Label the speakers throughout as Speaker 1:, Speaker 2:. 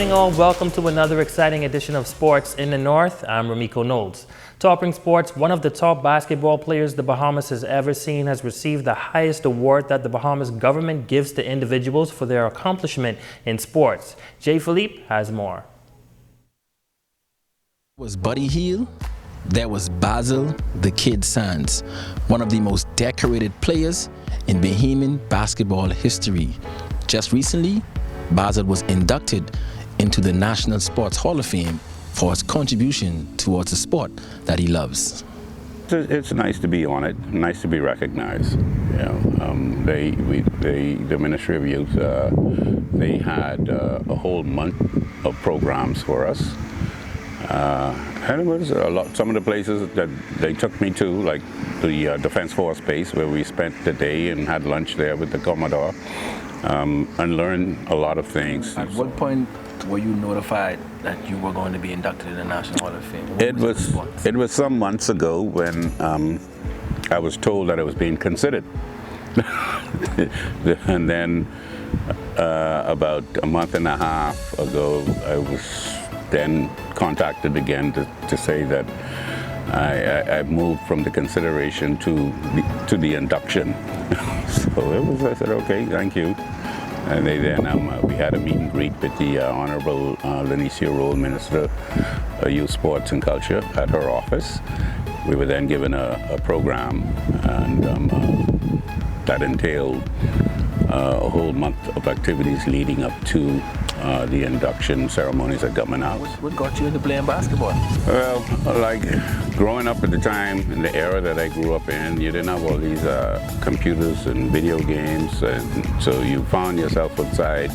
Speaker 1: evening all, welcome to another exciting edition of Sports in the North. I'm Ramiko Knowles. Topping sports, one of the top basketball players the Bahamas has ever seen has received the highest award that the Bahamas government gives to individuals for their accomplishment in sports. Jay Philippe has more.
Speaker 2: Was Buddy Hield, there was Basil the Kid Sands, one of the most decorated players in Bahamian basketball history. Just recently, Basil was inducted into the National Sports Hall of Fame for his contribution towards the sport that he loves.
Speaker 3: It's nice to be on it, nice to be recognized. You know, the Ministry of Youth, they had a whole month of programs for us. And it was a lot. Some of the places that they took me to, like the Defense Force Base, where we spent the day and had lunch there with the Commodore, and learned a lot of things.
Speaker 2: At what point were you notified that you were going to be inducted in the National Hall of Fame?
Speaker 3: It was some months ago when I was told that I was being considered. And then about a month and a half ago, I was then contacted again to say that I moved from the consideration to the induction. So I said, okay, thank you. And we had a meet and greet with the Honorable Lenicia Roll, Minister of Youth, Sports and Culture, at her office. We were then given a program, and that entailed a whole month of activities leading up to the induction ceremonies at Government House.
Speaker 2: What got you into playing basketball?
Speaker 3: Well, like growing up at the time, in the era that I grew up in, you didn't have all these computers and video games, and so you found yourself outside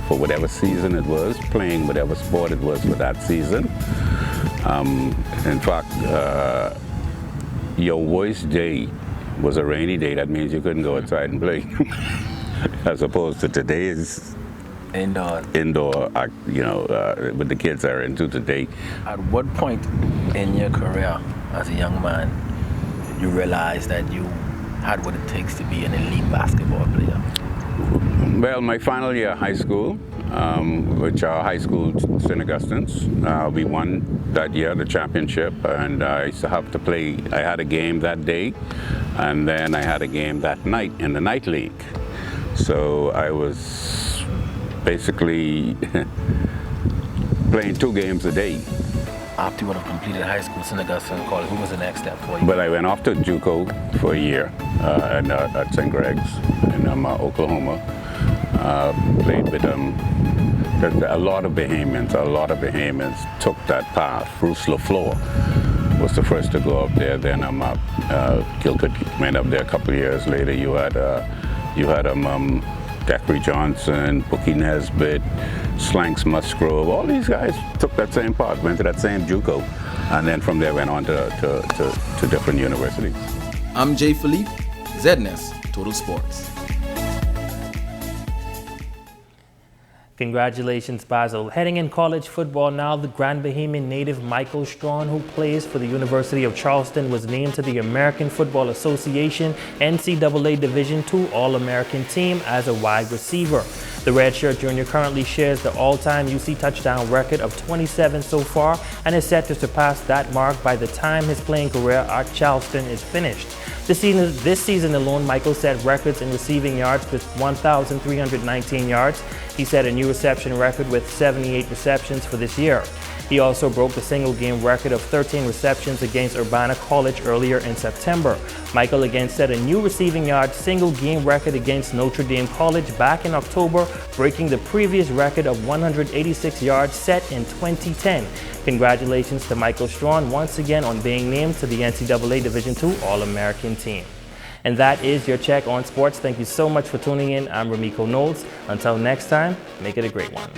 Speaker 3: for whatever season it was, playing whatever sport it was for that season. In fact, your worst day was a rainy day. That means you couldn't go outside and play. As opposed to today's indoor, you know, with the kids that are into today.
Speaker 2: At what point in your career as a young man you realized that you had what it takes to be an elite basketball player?
Speaker 3: Well, my final year of high school, which are high school St. Augustine's, we won that year the championship, and I used to have to play. I had a game that day, and then I had a game that night in the night league. So I was basically playing 2 games a day.
Speaker 2: After you would have completed high school, St. Augustine College, who was the next step for you?
Speaker 3: But I went off to JUCO for a year at St. Greg's in Oklahoma. Played with a lot of Bahamians took that path. Bruce LaFleur was the first to go up there. Then Gilbert went up there a couple of years later. You had Dacre Johnson, Bookie Nesbitt, Slanks Musgrove. All these guys took that same path, went to that same JUCO, and then from there went on to different universities.
Speaker 2: I'm Jay Philippe, ZNS Total Sports.
Speaker 1: Congratulations, Basil. Heading in college football now, the Grand Bahamian native Michael Strawn, who plays for the University of Charleston, was named to the American Football Association NCAA Division II All-American team as a wide receiver. The redshirt junior currently shares the all-time UC touchdown record of 27 so far and is set to surpass that mark by the time his playing career at Charleston is finished. This season alone, Michael set records in receiving yards with 1,319 yards. He set a new reception record with 78 receptions for this year. He also broke the single-game record of 13 receptions against Urbana College earlier in September. Michael again set a new receiving yard single-game record against Notre Dame College back in October, breaking the previous record of 186 yards set in 2010. Congratulations to Michael Strawn once again on being named to the NCAA Division II All-American team. And that is your check on sports. Thank you so much for tuning in. I'm Ramiko Knowles. Until next time, make it a great one.